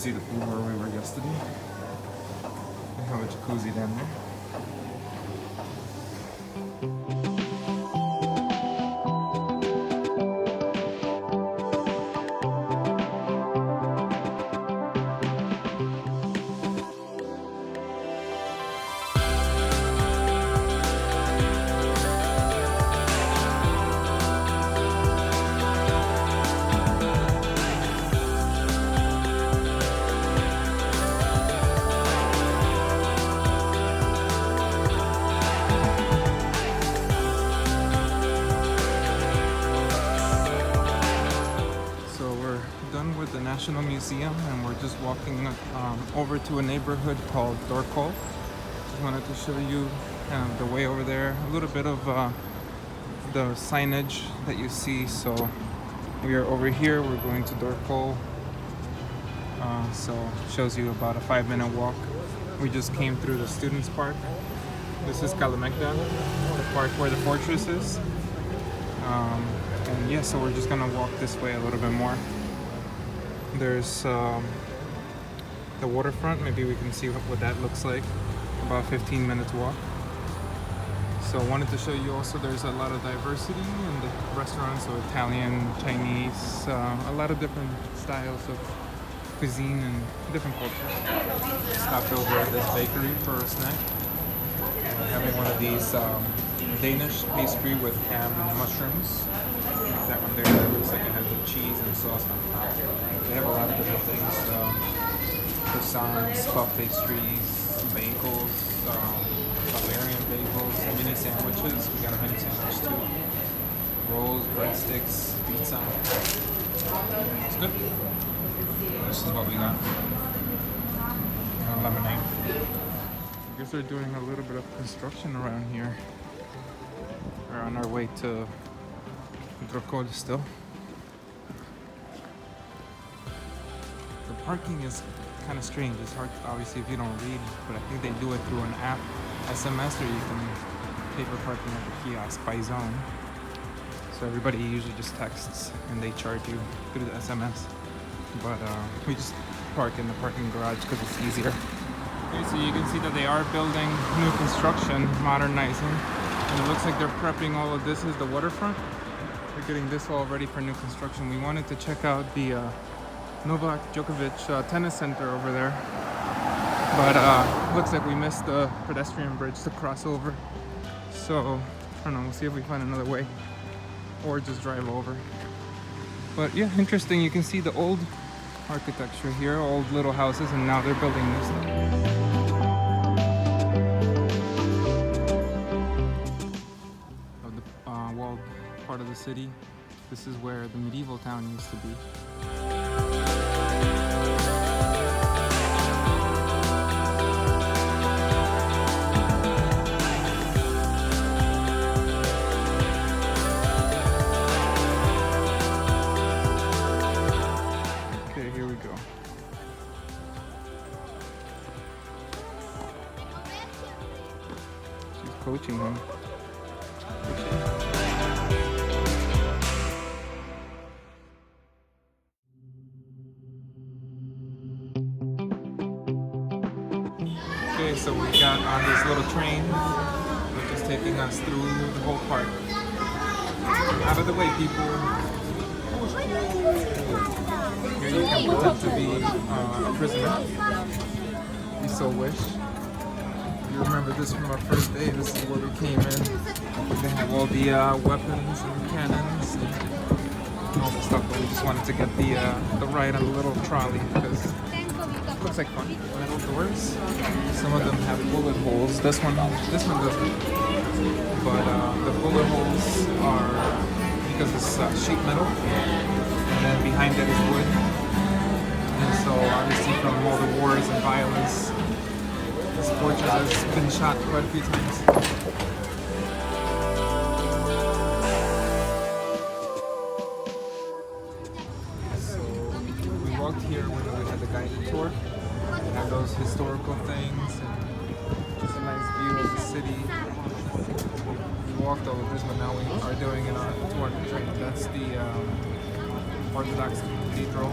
see the pool where we were yesterday. They have a jacuzzi down there. With the National Museum, and we're just walking over to a neighborhood called Dorkol. Just wanted to show you the way over there, a little bit of the signage that you see. So we are over here, we're going to Dorkol. So it shows you about a 5-minute walk. We just came through the Students Park. This is Kalemegdan, the park where the fortress is. And yeah, so we're just gonna walk this way a little bit more. There's the waterfront. Maybe we can see what that looks like. About 15 minutes walk. So I wanted to show you also there's a lot of diversity in the restaurants, so Italian, Chinese, a lot of different styles of cuisine and different cultures. Stopped over at this bakery for a snack. Having one of these Danish pastry with ham and mushrooms. That one there looks like it has the cheese and sauce on top. They have a lot of different things. Croissants, puff pastries, bagels, Bavarian bagels, mini sandwiches. We got a mini sandwich too. Rolls, breadsticks, pizza. It's good. This is what we got. And lemonade. I guess they're doing a little bit of construction around here. We're on our way to Dorkol still. The parking is kind of strange. It's hard, obviously, if you don't read, but I think they do it through an app, SMS, or you can pay for parking at the kiosk by zone. So everybody usually just texts and they charge you through the SMS. But we just park in the parking garage because it's easier. Okay, so you can see that they are building new construction, modernizing, and it looks like they're prepping all of this as the waterfront. We're getting this all ready for new construction. We wanted to check out the Novak Djokovic tennis center over there, but looks like we missed the pedestrian bridge to cross over. So I don't know, we'll see if we find another way or just drive over. But yeah, interesting. You can see the old architecture here, old little houses, and now they're building new stuff. Walled part of the city. This is where the medieval town used to be. Okay, here we go. She's coaching him. Okay, so we got on this little train, which is taking us through the whole park. Out of the way, people. Here you can pretend to be a prisoner, if you so wish. You remember this from our first day. This is where we came in. They have all the weapons and cannons and all the stuff, but we just wanted to get the ride on the little trolley because it looks like fun. Metal doors. Some of them have bullet holes. This one doesn't. But the bullet holes are because it's sheet metal, and then behind it is wood. And so obviously from all the wars and violence, this fortress has been shot quite a few times. So we walked here when we had the guided tour. We had those historical things and just a nice view of the city. We walked all of this, but now we are doing it on a tour on the train. That's the Orthodox Cathedral.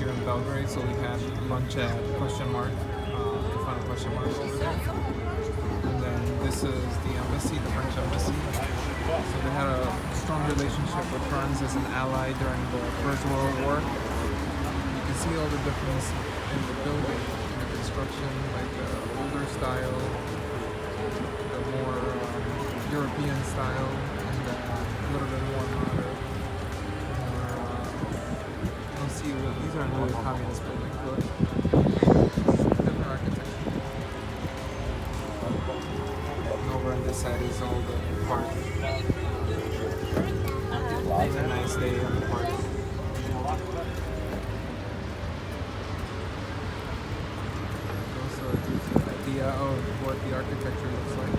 here in Belgrade, so we had lunch at Question Mark, the final Question Mark over there. And then this is the embassy, the French embassy. So they had a strong relationship with France as an ally during the First World War. You can see all the difference in the building, in the construction, like the older style, the more European style, and then a little bit more modern. You'll see these are really communist buildings, but different architecture. And over on this side is all the park. It's a nice day on the park. Also gives you an idea of what the architecture looks like.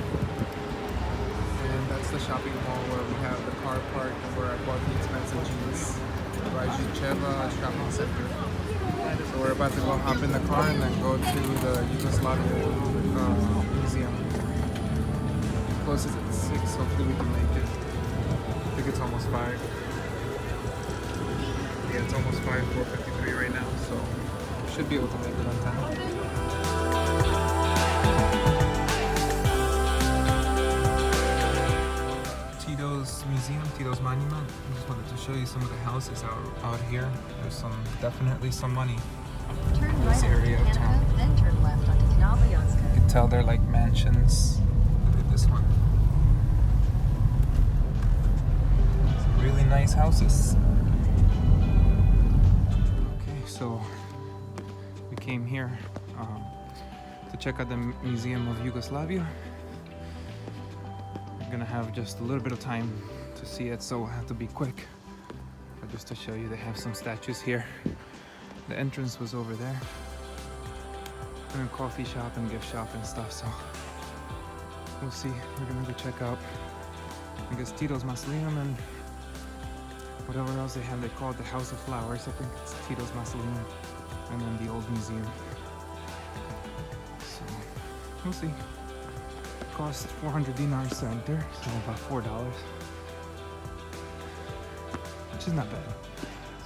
And that's the shopping mall where we have the car park where I bought the expensive jeans. Rajiceva shopping center. So we're about to go hop in the car and then go to the Yugoslavia museum. It closes at 6, hopefully we can make it. I think it's almost 5. Yeah, it's almost 5, 4:53 right now, so should be able to make it on time. Tito's museum, Tito's monument. I just wanted to show you some of the houses out here. There's definitely some money in this area of town. Then turn left onto You can tell they're like mansions. Look at this one. Some really nice houses. Okay, so we came here to check out the Museum of Yugoslavia. Gonna have just a little bit of time to see it, so I have to be quick. But just to show you, they have some statues here. The entrance was over there. And a coffee shop and gift shop and stuff, so we'll see. We're gonna go check out, I guess, Tito's Mausoleum and whatever else they have. They call it the House of Flowers. I think it's Tito's Mausoleum, and then the old museum. So we'll see. Cost 400 dinars to enter, so about $4, which is not bad.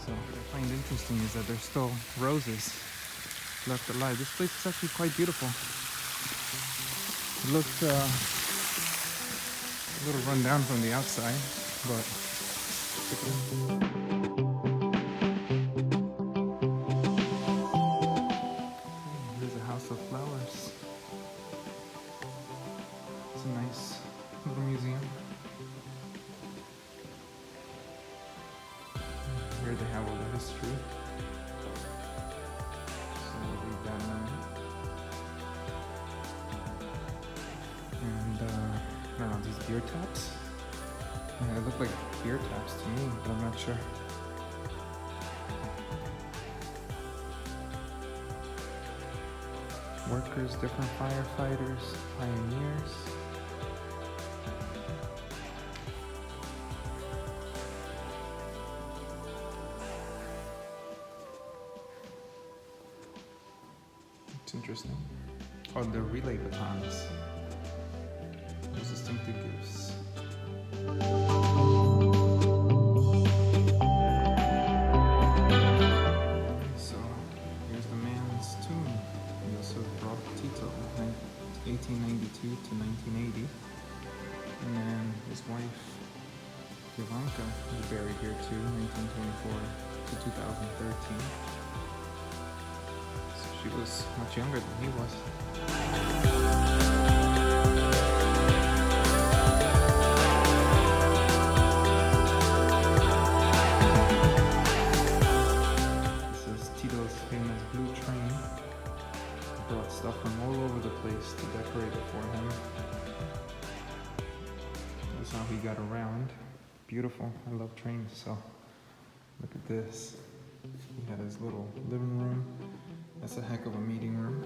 So what I find interesting is that there's still roses left alive. This place is actually quite beautiful. It looks a little run down from the outside, but there's a House of Flowers. It's a nice little museum. Here they have all the history. So we'll read that now. And I don't know, these beer taps? Yeah, they look like beer taps to me, but I'm not sure. Workers, different firefighters, pioneers. It's interesting. Oh, the relay batons. Those distinctive gifts. So, here's the man's tomb. He also brought Tito, 1892 to 1980. And then his wife, Ivanka, was buried here too, 1924 to 2013. She was much younger than he was. This is Tito's famous blue train. He brought stuff from all over the place to decorate it for him. That's how he got around. Beautiful. I love trains, so look at this. He had his little living room. That's a heck of a meeting room.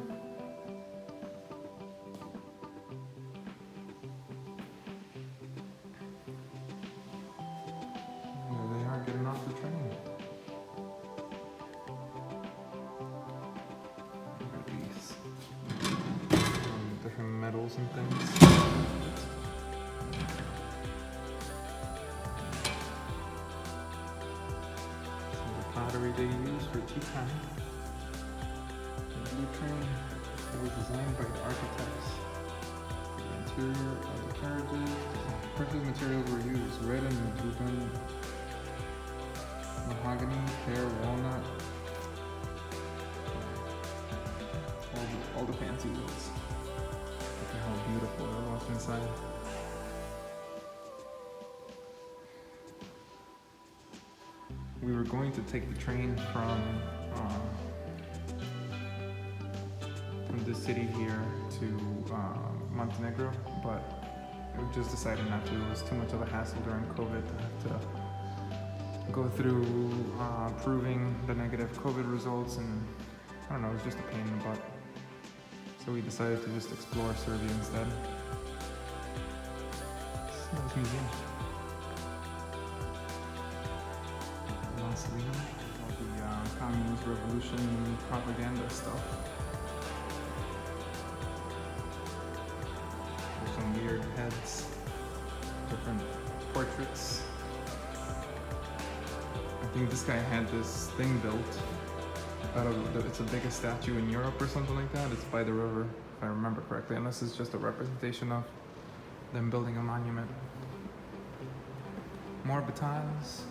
There they are getting off the train. Look at these. Different metals and things. Some of the pottery they use for tea time. The blue train was designed by the architects. The interior of the carriages, precious materials were used: red and blue bone, mahogany, pear, walnut. All the fancy woods. Look at how beautiful it looks inside. We were going to take the train from this city here to Montenegro, but we just decided not to. It was too much of a hassle during COVID to have to go through proving the negative COVID results, and I don't know, it was just a pain in the butt. So we decided to just explore Serbia instead. It's a nice museum. All the communist revolution propaganda stuff. There's some weird heads, different portraits. I think this guy had this thing built. It's the biggest statue in Europe or something like that. It's by the river, if I remember correctly, unless it's just a representation of them building a monument. More batons.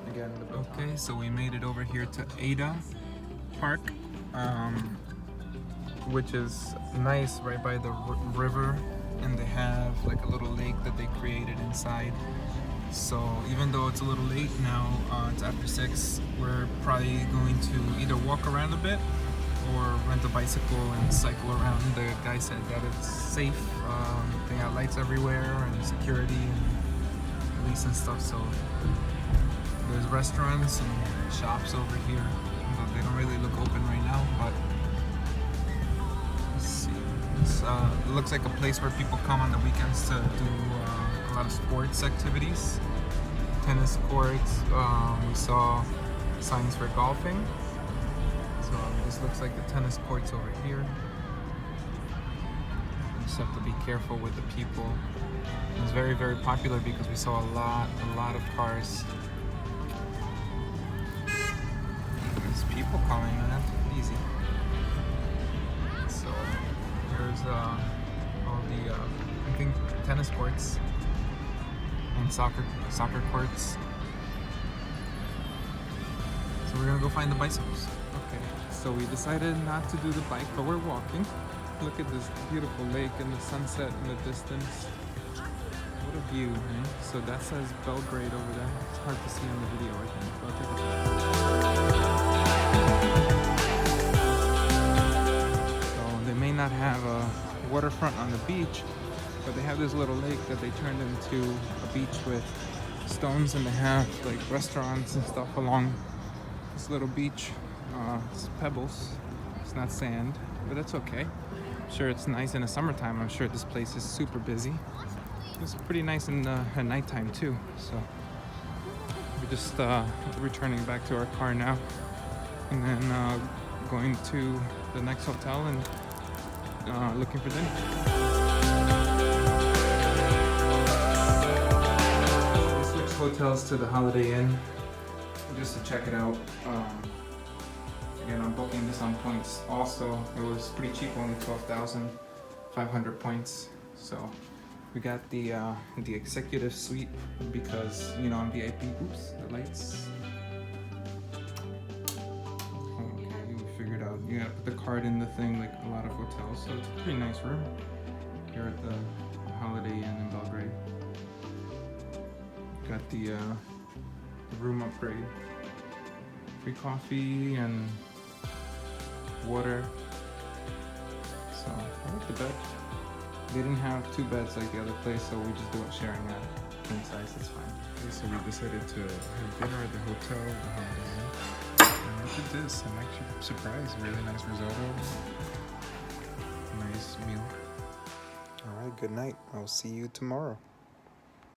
Again, the baton. Okay, so we made it over here to Ada Park, which is nice, right by the river, and they have like a little lake that they created inside. So even though it's a little late now, it's after 6, we're probably going to either walk around a bit or rent a bicycle and cycle around. The guy said that it's safe. They got lights everywhere and security and police and stuff. So there's restaurants and shops over here, but they don't really look open right now. But let's see. It looks like a place where people come on the weekends to do a lot of sports activities. Tennis courts. We saw signs for golfing. So this looks like the tennis courts over here. You just have to be careful with the people. It's very, very popular because we saw a lot of cars. There's people coming, man. Easy. So here's all the I think tennis courts and soccer courts. So we're gonna go find the bicycles. Okay, so we decided not to do the bike, but we're walking. Look at this beautiful lake and the sunset in the distance. What a view, man. So that says Belgrade over there. It's hard to see on the video, I think. But I'll take a picture. So they may not have a waterfront on the beach, but they have this little lake that they turned into a beach with stones, and they have like restaurants and stuff along this little beach. It's pebbles, it's not sand, but that's okay. I'm sure it's nice in the summertime. I'm sure this place is super busy. It's pretty nice in at nighttime too. So we're just returning back to our car now, and then going to the next hotel and looking for dinner. Hotels to the Holiday Inn just to check it out. Again, I'm booking this on points also. It was pretty cheap, only 12,500 points. So we got the executive suite because, you know, I'm VIP. Oops, the lights. Okay, we figured out. You gotta put the card in the thing like a lot of hotels. So it's a pretty nice room here at the Holiday Inn in Belgrade. Got the room upgrade. Free coffee and water. So I like the bed. They didn't have 2 beds like the other place, so we just do it sharing that king size. It's fine. Okay, so we decided to have dinner at the hotel, the Holiday Inn. And look at this. I'm actually surprised. Really nice risotto. Nice meal. All right. Good night. I'll see you tomorrow.